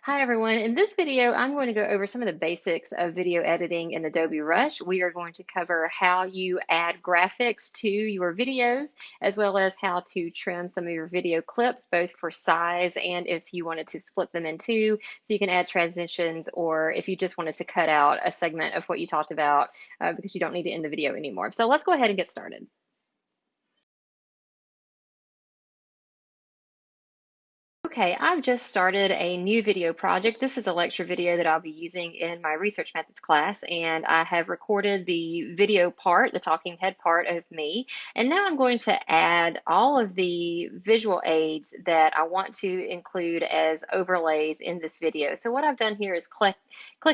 Hi everyone. In this video, I'm going to go over some of the basics of video editing in Adobe Rush. We are going to cover how you add graphics to your videos, as well as how to trim some of your video clips, both for size and if you wanted to split them in two, so you can add transitions, or if you just wanted to cut out a segment of what you talked about because you don't need to end the video anymore. So let's go ahead and get started. Okay, I've just started a new video project. This is a lecture video that I'll be using in my research methods class, and I have recorded the video part, the talking head part of me, and now I'm going to add all of the visual aids that I want to include as overlays in this video. So what I've done here is click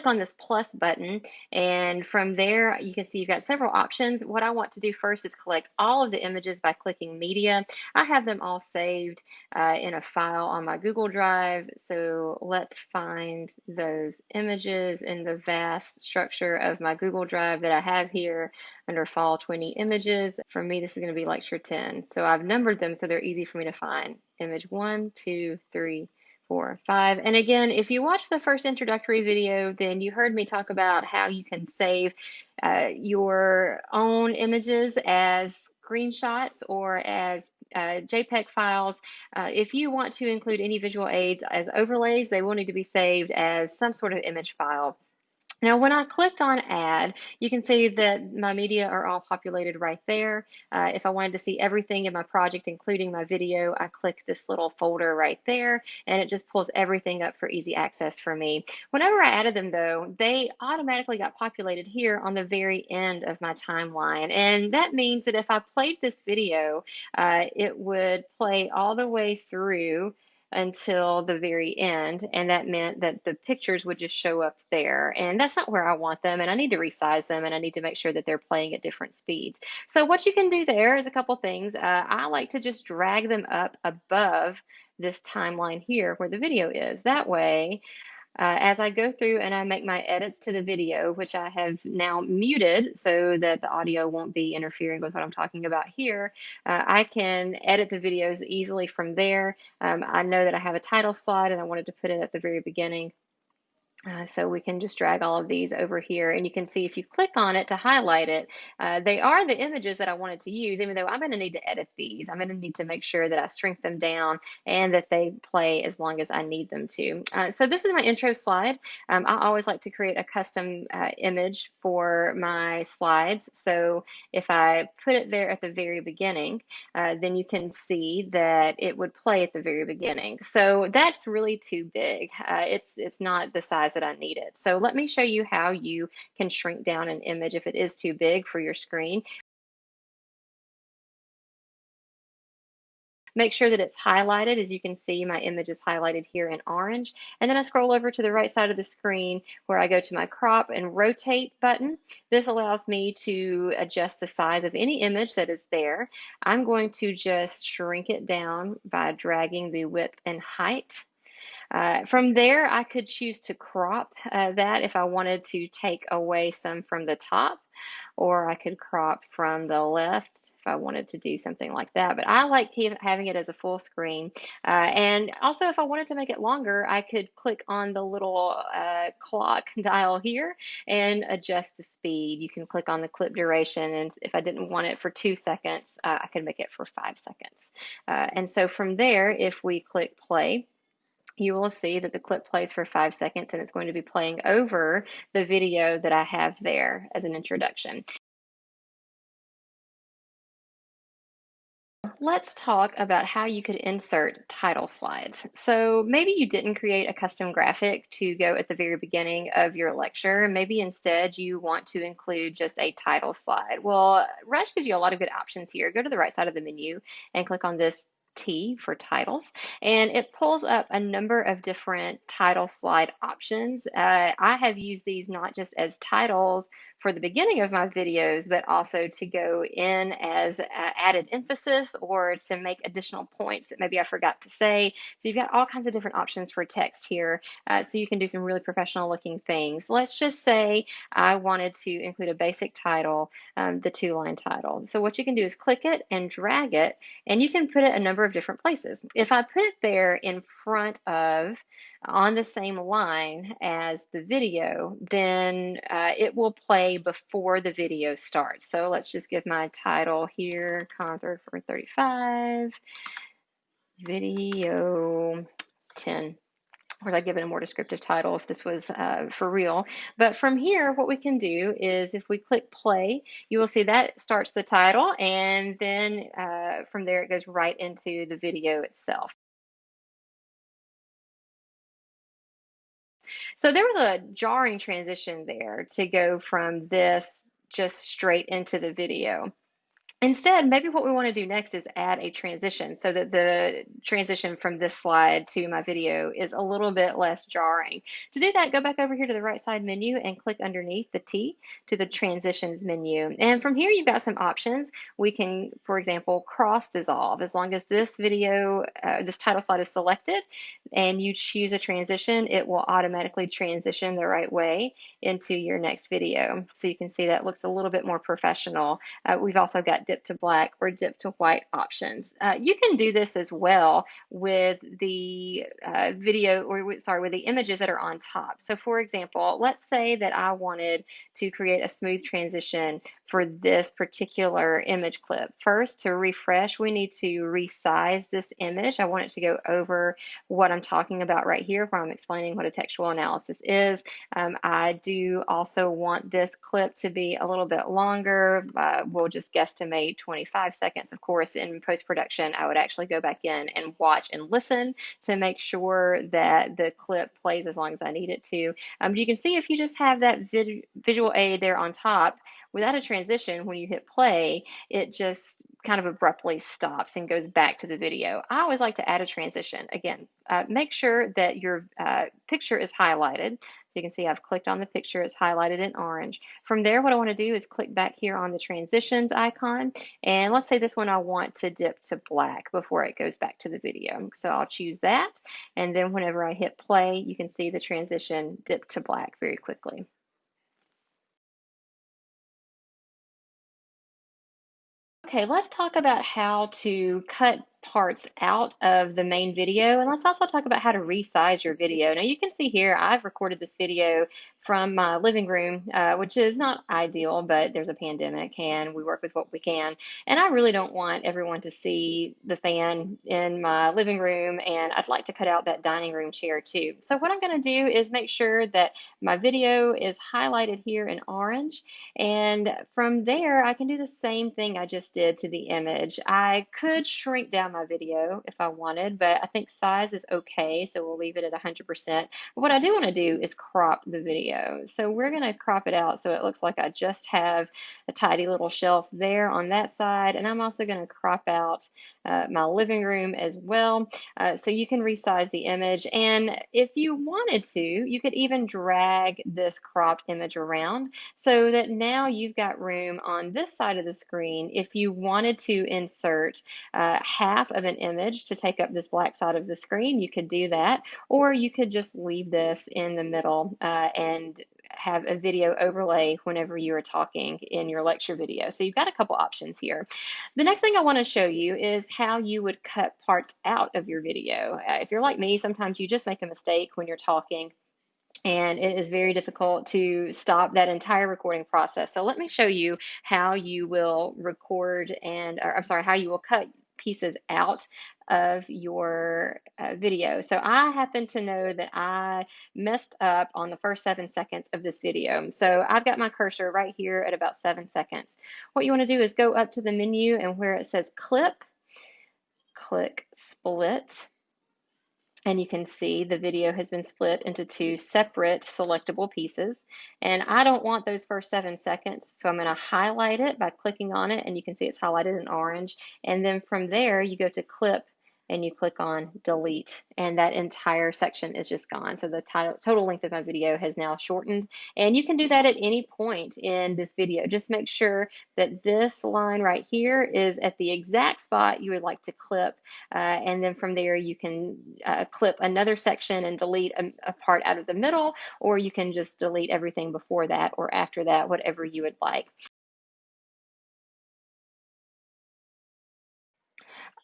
on this plus button, and from there you can see you've got several options. What I want to do first is collect all of the images by clicking media. I have them all saved in a file on my Google Drive. So let's find those images in the vast structure of my Google Drive that I have here under Fall 20 Images. For me, this is going to be Lecture 10. So I've numbered them so they're easy for me to find. Image 1, 2, 3, 4, 5. And again, if you watched the first introductory video, then you heard me talk about how you can save your own images as screenshots or as JPEG files. If you want to include any visual aids as overlays, they will need to be saved as some sort of image file. Now, when I clicked on add, you can see that my media are all populated right there. If I wanted to see everything in my project, including my video, I click this little folder right there, and it just pulls everything up for easy access for me. Whenever I added them, though, they automatically got populated here on the very end of my timeline. And that means that if I played this video, it would play all the way through until the very end, and that meant that the pictures would just show up there, and that's not where I want them, and I need to resize them, and I need to make sure that they're playing at different speeds. So what you can do there is a couple things. I like to just drag them up above this timeline here where the video is. That way, as I go through and I make my edits to the video, which I have now muted so that the audio won't be interfering with what I'm talking about here, I can edit the videos easily from there. I know that I have a title slide and I wanted to put it at the very beginning. So we can just drag all of these over here, and you can see if you click on it to highlight it, they are the images that I wanted to use, even though I'm going to need to edit these. I'm going to need to make sure that I shrink them down and that they play as long as I need them to. So this is my intro slide. I always like to create a custom image for my slides. So if I put it there at the very beginning, then you can see that it would play at the very beginning. So that's really too big. It's not the size that I need it. So let me show you how you can shrink down an image if it is too big for your screen. Make sure that it's highlighted. As you can see, my image is highlighted here in orange. And then I scroll over to the right side of the screen where I go to my crop and rotate button. This allows me to adjust the size of any image that is there. I'm going to just shrink it down by dragging the width and height. From there, I could choose to crop that if I wanted to take away some from the top, or I could crop from the left if I wanted to do something like that. But I like having it as a full screen. And also, if I wanted to make it longer, I could click on the little clock dial here and adjust the speed. You can click on the clip duration, and if I didn't want it for 2 seconds, I could make it for 5 seconds. And so from there, if we click play, you will see that the clip plays for 5 seconds, and it's going to be playing over the video that I have there as an introduction. Let's talk about how you could insert title slides. So maybe you didn't create a custom graphic to go at the very beginning of your lecture. Maybe instead you want to include just a title slide. Well, Rush gives you a lot of good options here. Go to the right side of the menu and click on this T for titles, and it pulls up a number of different title slide options. I have used these not just as titles for the beginning of my videos, but also to go in as added emphasis or to make additional points that maybe I forgot to say. So you've got all kinds of different options for text here. So you can do some really professional looking things. Let's just say I wanted to include a basic title, the 2-line title. So what you can do is click it and drag it, and you can put it a number of different places. If I put it there in front of, on the same line as the video, then it will play before the video starts. So let's just give my title here, Concert for 35, video 10. Of course, I'd give it a more descriptive title if this was for real. But from here, what we can do is if we click play, you will see that starts the title, and then from there it goes right into the video itself. So there was a jarring transition there to go from this just straight into the video. Instead, maybe what we want to do next is add a transition so that the transition from this slide to my video is a little bit less jarring. To do that, go back over here to the right side menu and click underneath the T to the transitions menu. And from here, you've got some options. We can, for example, cross dissolve. As long as this video, this title slide is selected and you choose a transition, it will automatically transition the right way into your next video. So you can see that looks a little bit more professional. We've also got dip to black or dip to white options. You can do this as well with the video, or sorry, with the images that are on top. So for example, let's say that I wanted to create a smooth transition for this particular image clip. First, to refresh, we need to resize this image. I want it to go over what I'm talking about right here, where I'm explaining what a textual analysis is. I do also want this clip to be a little bit longer. We'll just guesstimate 25 seconds. Of course, in post-production, I would actually go back in and watch and listen to make sure that the clip plays as long as I need it to. You can see if you just have that visual aid there on top, without a transition, when you hit play, it just kind of abruptly stops and goes back to the video. I always like to add a transition. Again, make sure that your picture is highlighted. So you can see I've clicked on the picture, it's highlighted in orange. From there, what I want to do is click back here on the transitions icon. And let's say this one I want to dip to black before it goes back to the video. So I'll choose that. And then whenever I hit play, you can see the transition dip to black very quickly. Okay, let's talk about how to cut parts out of the main video, and let's also talk about how to resize your video. Now you can see here I've recorded this video from my living room, which is not ideal, but there's a pandemic and we work with what we can. And I really don't want everyone to see the fan in my living room, and I'd like to cut out that dining room chair too. So what I'm going to do is make sure that my video is highlighted here in orange, and from there I can do the same thing I just did to the image. I could shrink down my video if I wanted, but I think size is okay, so we'll leave it at 100%. But what I do want to do is crop the video. So we're going to crop it out so it looks like I just have a tidy little shelf there on that side, and I'm also going to crop out my living room as well. So you can resize the image, and if you wanted to, you could even drag this cropped image around so that now you've got room on this side of the screen if you wanted to insert half of an image to take up this black side of the screen. You could do that, or you could just leave this in the middle and have a video overlay whenever you are talking in your lecture video. So you've got a couple options here. The next thing I want to show you is how you would cut parts out of your video. If you're like me, sometimes you just make a mistake when you're talking, and it is very difficult to stop that entire recording process. So let me show you how you will record and, or I'm sorry, how you will cut pieces out of your video. So I happen to know that I messed up on the first 7 seconds of this video. So I've got my cursor right here at about 7 seconds. What you want to do is go up to the menu, and where it says clip, click split. And you can see the video has been split into two separate selectable pieces. And I don't want those first 7 seconds, so I'm going to highlight it by clicking on it, and you can see it's highlighted in orange. And then from there, you go to clip and you click on delete, and that entire section is just gone. So the total length of my video has now shortened, and you can do that at any point in this video. Just make sure that this line right here is at the exact spot you would like to clip, and then from there you can clip another section and delete a part out of the middle, or you can just delete everything before that or after that, whatever you would like.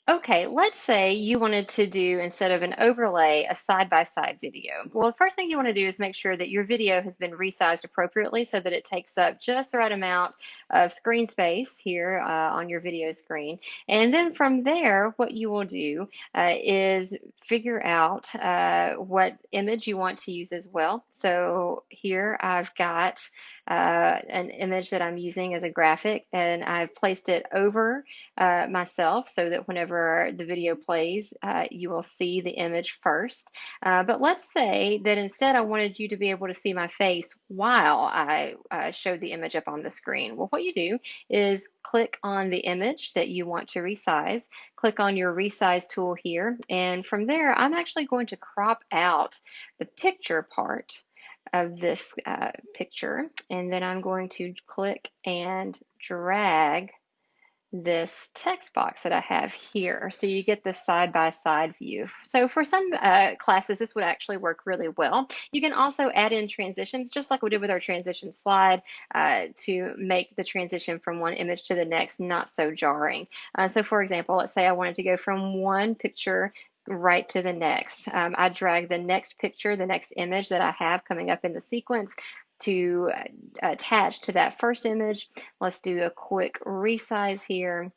Okay, let's say you wanted to do, instead of an overlay, a side-by-side video. Well, the first thing you want to do is make sure that your video has been resized appropriately so that it takes up just the right amount of screen space here on your video screen. And then from there, what you will do is figure out what image you want to use as well. So here I've got an image that I'm using as a graphic, and I've placed it over myself so that whenever the video plays, you will see the image first. But let's say that instead I wanted you to be able to see my face while I showed the image up on the screen. Well, what you do is click on the image that you want to resize, click on your resize tool here, and from there, I'm actually going to crop out the picture part of this picture, and then I'm going to click and drag this text box that I have here. So you get this side-by-side view. So for some classes, this would actually work really well. You can also add in transitions, just like we did with our transition slide, to make the transition from one image to the next not so jarring. So for example, let's say I wanted to go from one picture right to the next. I drag the next picture, the next image that I have coming up in the sequence, to attach to that first image. Let's do a quick resize here.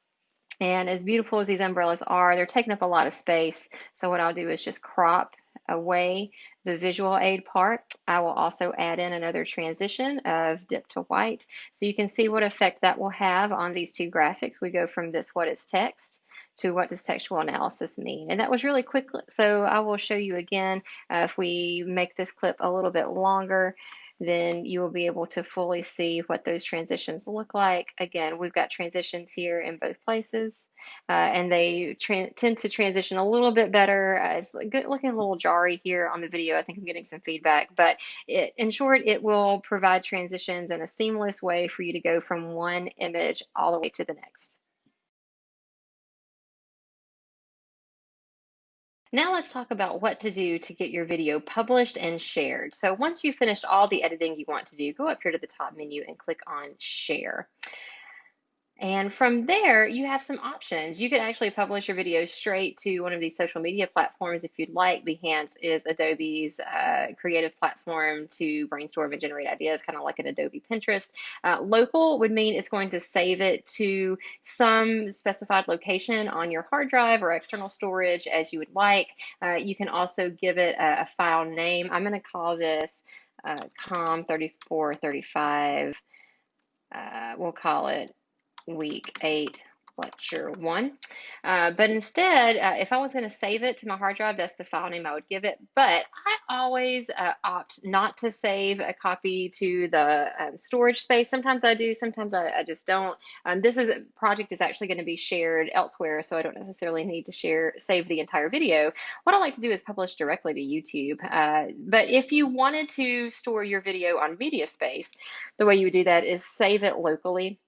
And as beautiful as these umbrellas are, they're taking up a lot of space. So what I'll do is just crop away the visual aid part. I will also add in another transition of dip to white. So you can see what effect that will have on these two graphics. We go from this what is text to what does textual analysis mean. And that was really quick. So I will show you again, if we make this clip a little bit longer, then you will be able to fully see what those transitions look like. Again, we've got transitions here in both places, and they tend to transition a little bit better. It's looking a little jarry here on the video. I think I'm getting some feedback, but in short, it will provide transitions in a seamless way for you to go from one image all the way to the next. Now let's talk about what to do to get your video published and shared. So once you've finished all the editing you want to do, go up here to the top menu and click on Share. And from there, you have some options. You can actually publish your videos straight to one of these social media platforms if you'd like. Behance is Adobe's creative platform to brainstorm and generate ideas, kind of like an Adobe Pinterest. Local would mean it's going to save it to some specified location on your hard drive or external storage as you would like. You can also give it a file name. I'm going to call this COM3435. We'll call it week 8, lecture 1. But instead, if I was going to save it to my hard drive, that's the file name I would give it. But I always opt not to save a copy to the storage space. Sometimes I do, sometimes I just don't. This project is actually going to be shared elsewhere, so I don't necessarily need to save the entire video. What I like to do is publish directly to YouTube. But if you wanted to store your video on media space, the way you would do that is save it locally.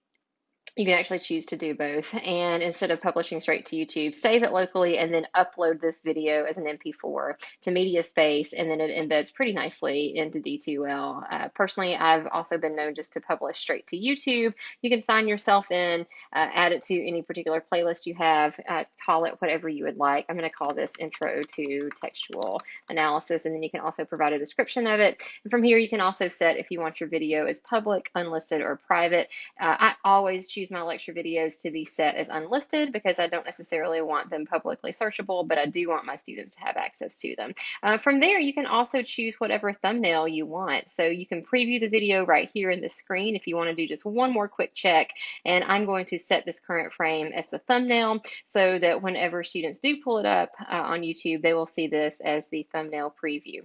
You can actually choose to do both. And instead of publishing straight to YouTube, save it locally and then upload this video as an MP4 to MediaSpace, and then it embeds pretty nicely into D2L. Personally, I've also been known just to publish straight to YouTube. You can sign yourself in, add it to any particular playlist you have, call it whatever you would like. I'm going to call this Intro to Textual Analysis, and then you can also provide a description of it. And from here, you can also set if you want your video as public, unlisted, or private. I always choose my lecture videos to be set as unlisted because I don't necessarily want them publicly searchable, but I do want my students to have access to them. From there, you can also choose whatever thumbnail you want. So you can preview the video right here in the screen if you want to do just one more quick check. And I'm going to set this current frame as the thumbnail so that whenever students do pull it up on YouTube, they will see this as the thumbnail preview.